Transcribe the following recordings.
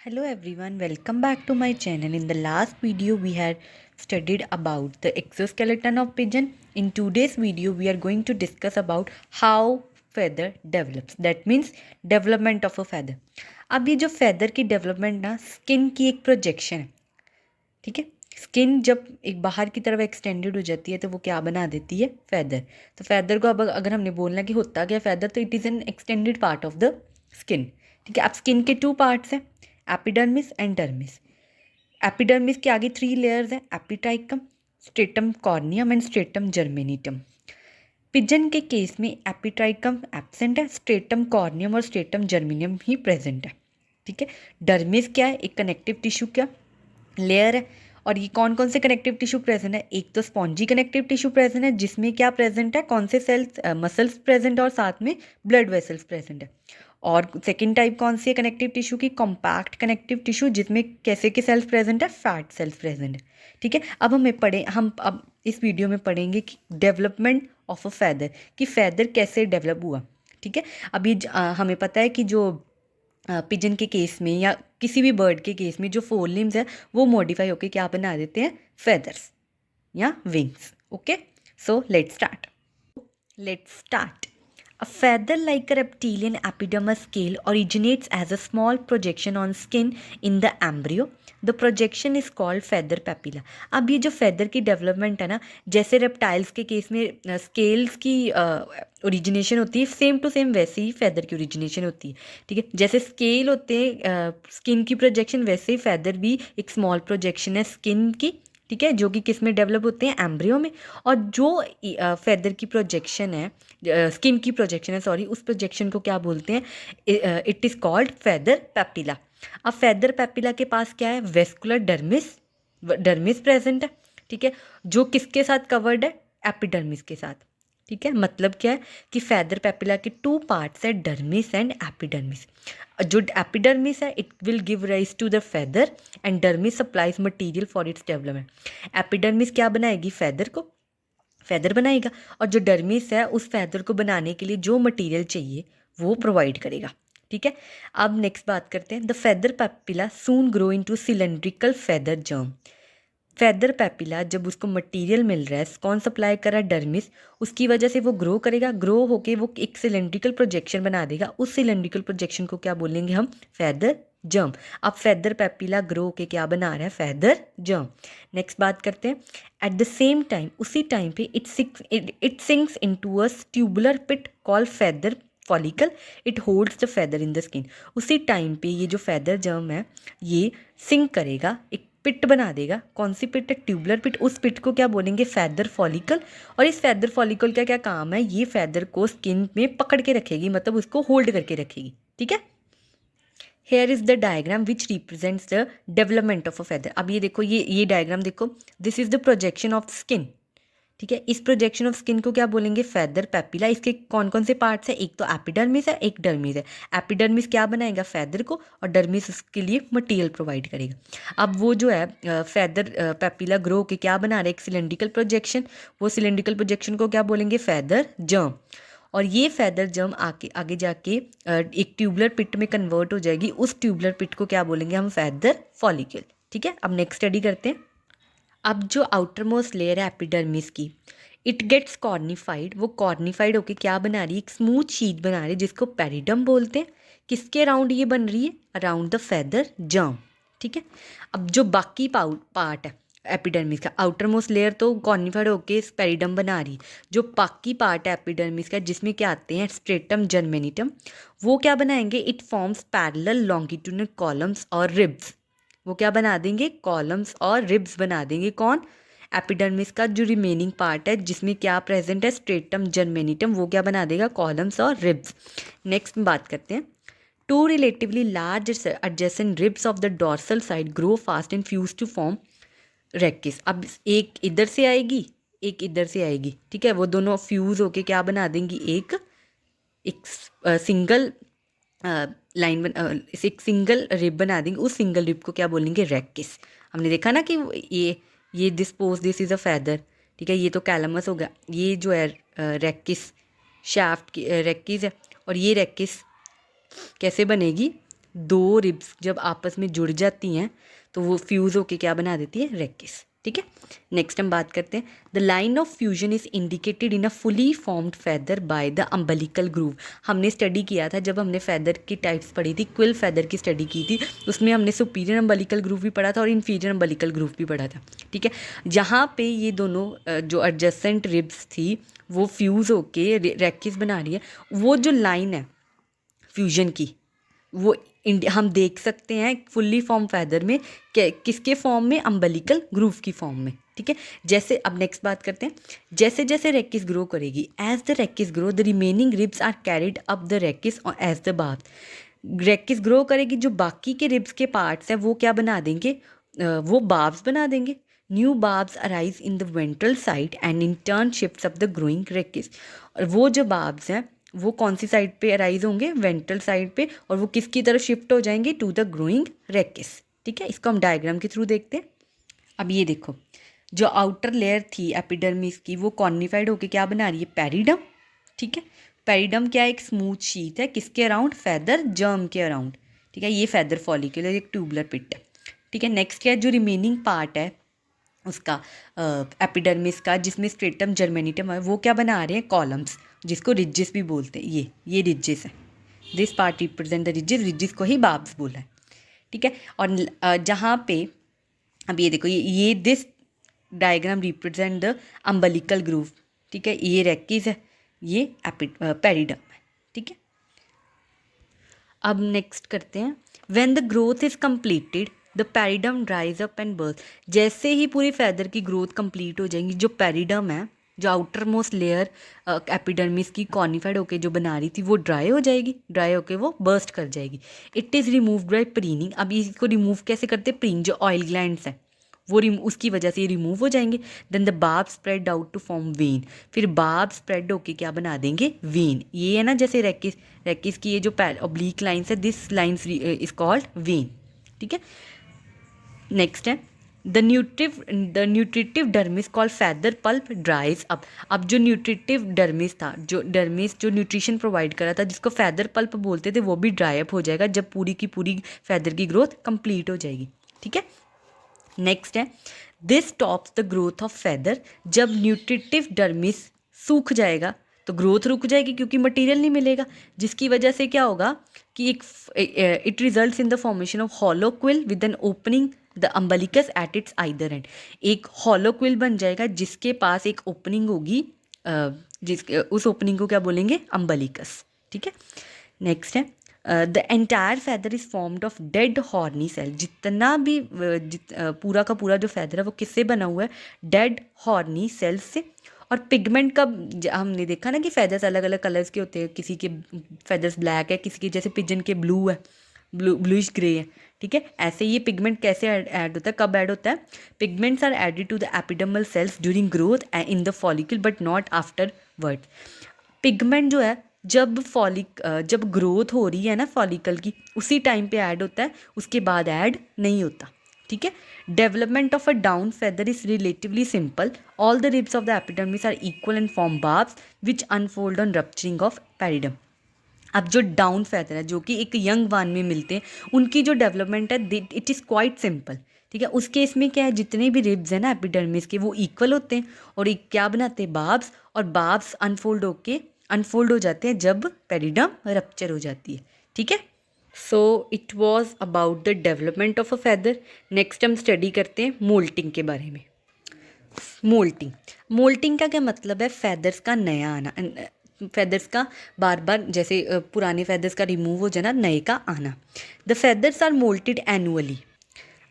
Hello everyone, welcome back to my channel. In the last video we had studied about the exoskeleton of pigeon. In today's video we are going to discuss about how feather develops. That means development of a feather. अब ये जो feather की development ना skin की एक projection है, ठीक है। स्किन जब एक बाहर की तरफ एक्सटेंडेड हो जाती है तो वो क्या बना देती है, फेदर। तो फेदर को अब अगर हमने बोलना कि होता क्या फेदर, तो it is an extended part of the skin, ठीक है। अब स्किन के टू पार्ट्स हैं, एपिडर्मिस एंड डर्मिस। एपिडर्मिस के आगे 3 लेयर्स हैं, epitrichium, stratum corneum and stratum germinativum. Pigeon के केस में एपिट्राइकम एब्सेंट है, स्ट्रेटम कॉर्नियम और स्ट्रेटम जर्मेनियम ही प्रेजेंट है, ठीक है। डर्मिस क्या है, एक कनेक्टिव टिश्यू क्या लेयर है। और ये कौन कौन से कनेक्टिव टिश्यू प्रेजेंट है, एक तो स्पॉन्जी कनेक्टिव टिश्यू प्रेजेंट है जिसमें क्या प्रेजेंट है, कौन से सेल्स, मसल्स प्रेजेंट और साथ में ब्लड वेसल्स प्रेजेंट है। और सेकेंड टाइप कौन सी है कनेक्टिव टिश्यू की, कॉम्पैक्ट कनेक्टिव टिश्यू जिसमें कैसे के सेल्स प्रेजेंट है, फैट सेल्स प्रेजेंट है, ठीक है। अब हम अब इस वीडियो में पढ़ेंगे कि डेवलपमेंट ऑफ अ फैदर, कि फैदर कैसे डेवलप हुआ, ठीक है। अभी हमें पता है कि जो पिजन के केस में या किसी भी बर्ड के केस में जो फोर लिम्स है वो मॉडिफाई होकर क्या बना देते हैं, फेदर्स या wings. Okay, so let's start. A feather like a reptilian epidermal scale originates as a small projection on skin in the embryo. The projection is called feather papilla. अब ये जो feather की development है ना, जैसे reptiles के case में scales की ओरिजिनेशन होती है, सेम टू सेम वैसे ही feather की ओरिजिनेशन होती है, ठीक है। जैसे स्केल होते हैं स्किन की प्रोजेक्शन, वैसे ही feather भी एक स्मॉल प्रोजेक्शन है स्किन की, ठीक है, जो कि किस में डेवलप होते हैं, एम्ब्रियो में। और जो फेदर की प्रोजेक्शन है, स्किन की प्रोजेक्शन है सॉरी, उस प्रोजेक्शन को क्या बोलते हैं, it is called feather papilla. अब फेदर पेपिला के पास क्या है, वेस्कुलर डर्मिस प्रेजेंट है, ठीक है, जो किसके साथ कवर्ड है, एपिडर्मिस के साथ, ठीक है। मतलब क्या है कि फेदर पेपिला के 2 पार्ट्स है, डर्मिस एंड एपिडर्मिस। जो एपिडर्मिस है it will give rise to the feather and dermis supplies material for its development. Epidermis क्या बनाएगी, फेदर बनाएगा, और जो डर्मिस है उस फेदर को बनाने के लिए जो मटेरियल चाहिए वो प्रोवाइड करेगा, ठीक है। अब नेक्स्ट बात करते हैं, the feather papilla soon grow into cylindrical feather germ. Feather papilla जब उसको मटेरियल मिल रहा है, कौन सप्लाई कर रहा है, डर्मिस, उसकी वजह से वो ग्रो करेगा, ग्रो होके वो एक सिलेंड्रिकल प्रोजेक्शन बना देगा। उस सिलेंड्रिकल प्रोजेक्शन को क्या बोलेंगे हम, फेदर जर्म। अब फेदर पेपिला ग्रो के क्या बना रहा है, फेदर जर्म। नेक्स्ट बात करते हैं, एट द सेम टाइम, उसी टाइम पे it sinks into a tubular pit called feather follicle, it holds the feather in the skin. उसी टाइम पे ये जो फेदर जर्म है ये सिंक करेगा, एक पिट बना देगा। कौन सी पिट है, ट्यूबुलर पिट। उस पिट को क्या बोलेंगे, फेदर फॉलिकल। और इस फेदर फॉलिकल का क्या काम है, ये फेदर को स्किन में पकड़ के रखेगी, मतलब उसको होल्ड करके रखेगी, ठीक है। Here is the diagram which represents the development of a feather. अब ये देखो, ये डायग्राम देखो, this is the projection of skin, ठीक है। इस प्रोजेक्शन ऑफ स्किन को क्या बोलेंगे, फेदर पेपिला। इसके कौन कौन से पार्ट्स हैं, एक तो एपिडर्मिस है, एक डर्मिस है। एपिडर्मिस क्या बनाएगा, फेदर को, और डर्मिस उसके लिए मटेरियल प्रोवाइड करेगा। अब वो जो है फेदर पेपिला ग्रो के क्या बना रहा है, एक सिलेंड्रिकल प्रोजेक्शन। वो सिलेंड्रिकल प्रोजेक्शन को क्या बोलेंगे, फेदर जर्म। और ये फेदर जर्म आगे जाके एक ट्यूबुलर पिट में कन्वर्ट हो जाएगी। उस ट्यूबुलर पिट को क्या बोलेंगे हम, फेदर फॉलिकल, ठीक है। अब नेक्स्ट स्टडी करते हैं। अब जो आउटर मोस्ट लेयर है एपिडर्मिस की, इट गेट्स कॉर्निफाइड। वो कॉर्निफाइड होके क्या बना रही है, एक स्मूथ शीट बना रही है जिसको पेरिडम बोलते हैं। किसके अराउंड ये बन रही है, अराउंड द फेदर जर्म, ठीक है। अब जो बाकी पार्ट है एपिडर्मिस का, आउटर मोस्ट लेयर तो कॉर्निफाइड होके पेरिडम बना रही, जो बाकी पार्ट है एपिडर्मिस का जिसमें क्या आते हैं, स्ट्रेटम जर्मेनिटम, वो क्या बनाएंगे, it forms parallel longitudinal columns और रिब्स। वो क्या बना देंगे, कॉलम्स और रिब्स बना देंगे। कौन, एपिडर्मिस का जो रिमेनिंग पार्ट है जिसमें क्या प्रेजेंट है, स्ट्रेटम जर्मेनिटम, वो क्या बना देगा, कॉलम्स और रिब्स। नेक्स्ट बात करते हैं, two relatively large adjacent ribs of the dorsal side grow fast and fuse to form rachis. अब एक इधर से आएगी, एक इधर से आएगी, ठीक है, वो दोनों फ्यूज होके क्या बना देंगी, एक सिंगल लाइन एक सिंगल रिब बना देंगे। उस सिंगल रिब को क्या बोलेंगे, रेक्किस। हमने देखा ना कि ये दिस इज़ अ फेदर, ठीक है, ये तो कैलमस हो गया। ये जो है रेक्किस, शाफ्ट की रेक्किस है। और ये रेक्किस कैसे बनेगी, दो रिब्स जब आपस में जुड़ जाती हैं तो वो फ्यूज़ होके क्या बना देती है, रेकिस। ठीक है, नेक्स्ट हम बात करते हैं, the line of fusion is indicated in a fully formed feather by the umbilical groove. हमने स्टडी किया था जब हमने फैदर की टाइप्स पढ़ी थी, क्विल फैदर की स्टडी की थी, उसमें हमने सुपीरियर अम्बलिकल ग्रूव भी पढ़ा था और इन्फीरियर अम्बलिकल ग्रूव भी पढ़ा था। ठीक है, जहाँ पे ये दोनों जो एडजेसेंट रिब्स थी वो फ्यूज़ होके रेकिस बना रही है, वो जो लाइन है फ्यूजन की वो हम देख सकते हैं फुल्ली फॉर्म फैदर में, किसके फॉर्म में, अम्बलिकल ग्रूव की फॉर्म में। ठीक है, जैसे अब नेक्स्ट बात करते हैं, जैसे जैसे रेकिस ग्रो करेगी, as the rachis grow the remaining ribs are carried up the rachis as the barbs. Rachis grow करेगी, जो बाकी के रिब्स के पार्ट्स हैं वो क्या बना देंगे, वो बार्ब्स बना देंगे। New barbs arise in the ventral side and in turn shifts up the growing rachis. और वो जो बार्ब्स हैं वो कौन सी साइड पे अराइज होंगे, वेंट्रल साइड पे, और वो किसकी तरफ शिफ्ट हो जाएंगे, टू द ग्रोइंग रेकिस। ठीक है, इसको हम डायग्राम के थ्रू देखते हैं। अब ये देखो, जो आउटर लेयर थी एपिडर्मिस की वो कॉर्निफाइड होके क्या बना रही है, पेरिडम। ठीक है, पेरिडम क्या, एक स्मूथ शीट है, किसके अराउंड, फैदर जर्म के अराउंड। ठीक है, ये फैदर फॉलिक्यूल एक ट्यूबुलर पिट है। ठीक है, नेक्स्ट क्या है, जो रिमेनिंग पार्ट है उसका एपिडर्मिस का, जिसमें स्ट्रेटम जर्मेनिटम है, वो क्या बना रहे हैं, कॉलम्स, जिसको रिजिस भी बोलते हैं। ये रिजिस है, दिस पार्ट रिप्रेजेंट द रिजिस, रिजिस को ही बाब्स बोला है। ठीक है, और जहाँ पे अब ये देखो, ये this diagram represent the umbilical groove. ठीक है, ये रेकिस है, ये पेरिडम है। ठीक है, अब नेक्स्ट करते हैं, when the growth is completed the periderm ड्राइज up and burst. जैसे ही पूरी फैदर की ग्रोथ कंप्लीट हो जाएंगी, जो पेरिडम है, जो आउटर मोस्ट लेयर एपिडर्मिस की कॉर्निफाइड होके जो बना रही थी वो ड्राई हो जाएगी, ड्राई होके वो बर्स्ट कर जाएगी। It is removed by preening. अब इसको रिमूव कैसे करते, प्रीन, जो ऑयल ग्लैंड्स हैं वो उसकी वजह से ये रिमूव हो जाएंगे। Then the barb spread out to form vane. फिर बार्ब स्प्रेड होके क्या बना देंगे, वेन। ये है ना, जैसे रेकिस की ये जो ऑब्लिक लाइन्स है, this lines is called when. ठीक है, नेक्स्ट है, the nutritive dermis called feather pulp ड्राइज up. अब जो न्यूट्रिटिव डर्मिस था, जो डर्मिस जो न्यूट्रिशन प्रोवाइड करा था, जिसको फैदर पल्प बोलते थे, वो भी ड्राई अप हो जाएगा जब पूरी की पूरी फैदर की ग्रोथ कंप्लीट हो जाएगी। ठीक है, नेक्स्ट है, this stops the growth of feather. जब न्यूट्रिटिव डर्मिस सूख जाएगा तो ग्रोथ रुक जाएगी, क्योंकि मटेरियल नहीं मिलेगा, जिसकी वजह से क्या होगा कि it results in the formation of hollow quill with an opening the umbilicus at its either and. एक हॉलो क्विल बन जाएगा जिसके पास एक ओपनिंग होगी, उस ओपनिंग को क्या बोलेंगे, अम्बलिकस। ठीक है, नेक्स्ट है, the entire feather is formed of dead horny cell. जितना भी पूरा का पूरा जो फैदर है वो किससे बना हुआ है, डेड हॉर्नी सेल्स से। और पिगमेंट का हमने देखा ना कि फैदर्स अलग अलग कलर्स के होते हैं, किसी के फैदर्स ब्लैक है, किसी के जैसे पिजन के ब्लू है, ब्लूइश ग्रे है। ठीक है, ऐसे ये पिगमेंट कैसे ऐड होता है, कब ऐड होता है, pigments are added to the epidermal cells during growth in the follicle but not afterward. Pigment जो है जब ग्रोथ हो रही है ना फॉलिकल की, उसी टाइम पे ऐड होता है, उसके बाद ऐड नहीं होता। ठीक है, development of a down feather is relatively simple. All the ribs of the epidermis are equal and form barbs which unfold on rupturing of periderm. अब जो डाउन फैदर है, जो कि एक यंग वन में मिलते हैं, उनकी जो डेवलपमेंट है इट इज़ क्वाइट सिंपल। ठीक है, उस केस में क्या है, जितने भी रिब्स हैं ना एपिडर्मिस के वो इक्वल होते हैं, और एक क्या बनाते हैं, बार्ब्स, और बार्ब्स अनफोल्ड हो जाते हैं जब पेरिडम रप्चर हो जाती है। ठीक है, so it was about the development of a feather. Next हम स्टडी करते हैं मोल्टिंग के बारे में। मोल्टिंग का क्या मतलब है, फैदर्स का नया आना, फैदर्स का बार बार जैसे पुराने फैदर्स का रिमूव हो जाना, नए का आना। The feathers are moulted annually.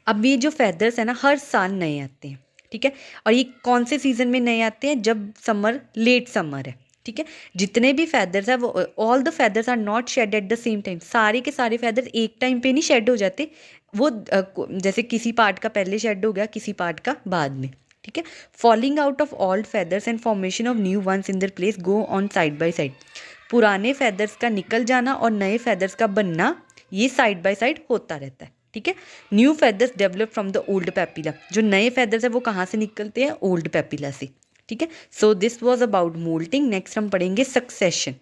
अब ये जो फैदर्स है ना हर साल नए आते हैं। ठीक है, और ये कौन से सीज़न में नए आते हैं, जब समर, लेट समर है। ठीक है, जितने भी फैदर्स है वो all the feathers are not shed at the same time. सारे के सारे फैदर्स एक टाइम पे नहीं शेड हो जाते, वो जैसे किसी पार्ट का पहले शेड हो गया, किसी पार्ट का बाद में। ठीक है, falling out of old feathers and formation of new ones in their place go on side by side. पुराने फैदर्स का निकल जाना और नए फैदर्स का बनना, ये साइड बाय साइड होता रहता है। ठीक है, new feathers develop from the old papilla. जो नए फैदर्स है वो कहाँ से निकलते हैं, ओल्ड पेपिला से। ठीक है, so this was about moulting. नेक्स्ट हम पढ़ेंगे सक्सेशन।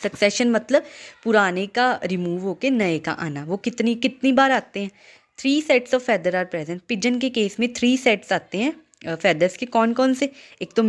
सक्सेशन मतलब पुराने का रिमूव होके नए का आना। वो कितनी कितनी बार आते हैं? 3 sets of feather are present. Pigeon के केस में 3 सेट्स आते हैं फेदर्स के। कौन कौन से? एक तो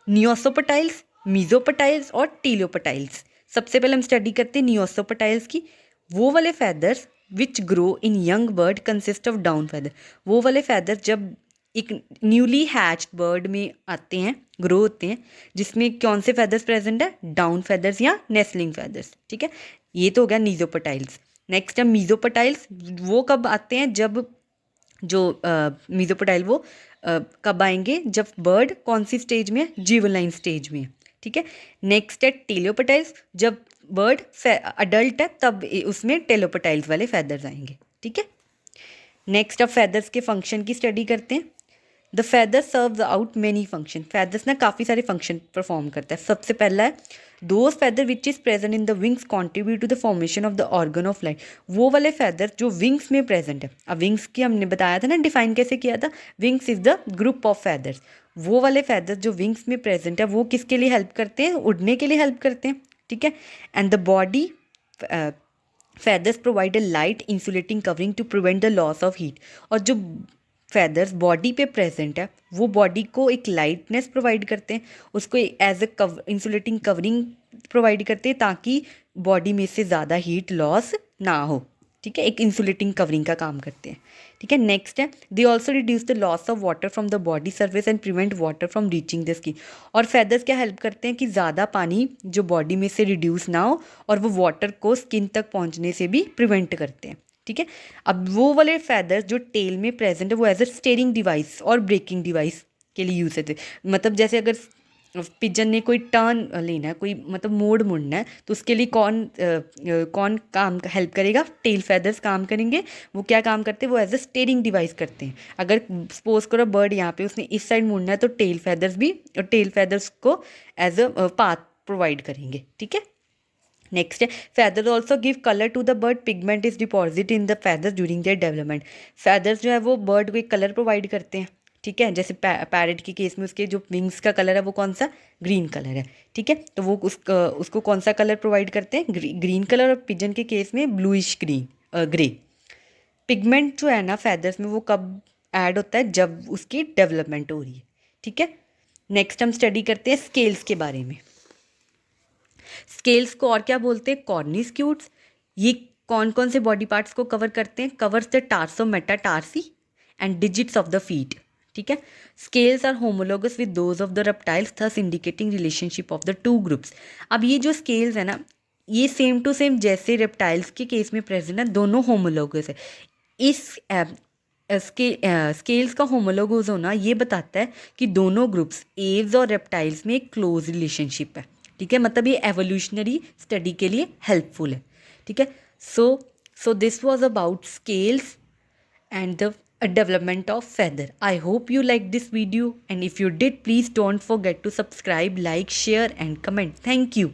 नियोसोपटाइल्स, मीजोपटाइल्स और टीलियोपटाइल्स। सबसे पहले हम स्टडी करते हैं नियोसोपटाइल्स की। वो वाले feathers which grow in young bird consist of down feather. वो वाले फेदर्स जब एक न्यूली हैच्ड बर्ड में आते हैं, ग्रो होते हैं, जिसमें कौन से फेदर्स प्रेजेंट है? डाउन फेदर्स या नेस्लिंग फेदर्स। ठीक है, ये तो हो गया नीजोपटाइल्स। नेक्स्ट है मीजोपटाइल्स। वो कब आते हैं? जब जो मीजोपटाइल वो कब आएंगे? जब बर्ड कौन सी स्टेज में है? जीवलाइन स्टेज में है। ठीक है। नेक्स्ट है टेलियोपटाइल्स। जब बर्ड अडल्ट है तब उसमें टेलियोपटाइल्स वाले फेदर्स आएंगे। ठीक है। नेक्स्ट अब फेदर्स के फंक्शन की स्टडी करते हैं। The feather serves out many function. Feathers ना काफ़ी सारे फंक्शन परफॉर्म करता है। सबसे पहला है those feather which is present in the wings contribute to the formation of the organ of life. वो वाले फेदर जो विंग्स में प्रेजेंट है। अब विंग्स की हमने बताया था ना, डिफाइन कैसे किया था? Wings is the group of feathers. वो वाले फेदर्स जो विंग्स में प्रेजेंट है वो किसके लिए हेल्प करते हैं? उड़ने के लिए हेल्प करते हैं। ठीक है। And the body feathers provide a light insulating covering to prevent the loss of heat। और जो feathers बॉडी पे प्रेजेंट है वो बॉडी को एक लाइटनेस प्रोवाइड करते हैं, उसको as a insulating covering provide करते हैं ताकि बॉडी में से ज़्यादा हीट लॉस ना हो। ठीक है, एक इंसुलेटिंग कवरिंग का काम करते हैं। ठीक है। नेक्स्ट है they also reduce the loss of water from the body surface and prevent water from reaching the skin. और फेदर्स क्या हेल्प करते हैं कि ज़्यादा पानी जो बॉडी में से रिड्यूस ना हो और वो वाटर को स्किन तक पहुंचने से भी प्रिवेंट करते हैं। ठीक है। अब वो वाले फेदर्स जो टेल में प्रेजेंट है वो एज ए स्टेयरिंग डिवाइस और ब्रेकिंग डिवाइस के लिए यूज़ होते हैं। मतलब जैसे अगर पिजन ने कोई टर्न लेना है, कोई मतलब मोड़ मुड़ना है, तो उसके लिए कौन काम हेल्प करेगा? टेल फेदर्स काम करेंगे। वो क्या काम करते हैं? वो एज ए स्टेयरिंग डिवाइस करते हैं। अगर सपोज करो बर्ड यहाँ पे उसने इस साइड मुड़ना है तो टेल फेदर्स को एज अ पाथ प्रोवाइड करेंगे। ठीक है। नेक्स्ट है feather also give colour to the bird. Pigment is deposit in the feathers during their development. Feathers जो है वो बर्ड को एक कलर प्रोवाइड करते हैं। ठीक है। जैसे पैरेट के केस में उसके जो विंग्स का कलर है वो कौन सा? ग्रीन कलर है। ठीक है। तो वो उसको कौन सा कलर प्रोवाइड करते हैं? Green colour. और पिजन के केस में ब्लूइश ग्रे। पिगमेंट जो है ना फेदर्स में वो कब ऐड होता है? जब उसकी डेवलपमेंट हो रही है। ठीक है। नेक्स्ट हम स्टडी करते हैं स्केल्स के बारे में। स्केल्स को और क्या बोलते हैं? कॉर्निस्क्यूट्स। ये कौन कौन से बॉडी पार्ट्स को कवर करते हैं? Covers the tarsometatarsi and digits of the feet. ठीक है। Scales are homologous with those of the reptiles thus indicating relationship of the two groups. अब ये जो स्केल्स है ना, ये सेम टू सेम जैसे रेप्टाइल्स के केस में प्रेजेंट है, दोनों होमोलोगस है। इस स्केल्स का होमोलोगस होना ये बताता है कि दोनों ग्रुप्स एव्स और रेप्टाइल्स में एक क्लोज रिलेशनशिप है। ठीक है। मतलब ये एवोल्यूशनरी स्टडी के लिए हेल्पफुल है। ठीक है। So this was about scales and the development of feather. I hope you liked this video, and if you did, please don't forget to subscribe, like, share and comment. Thank you.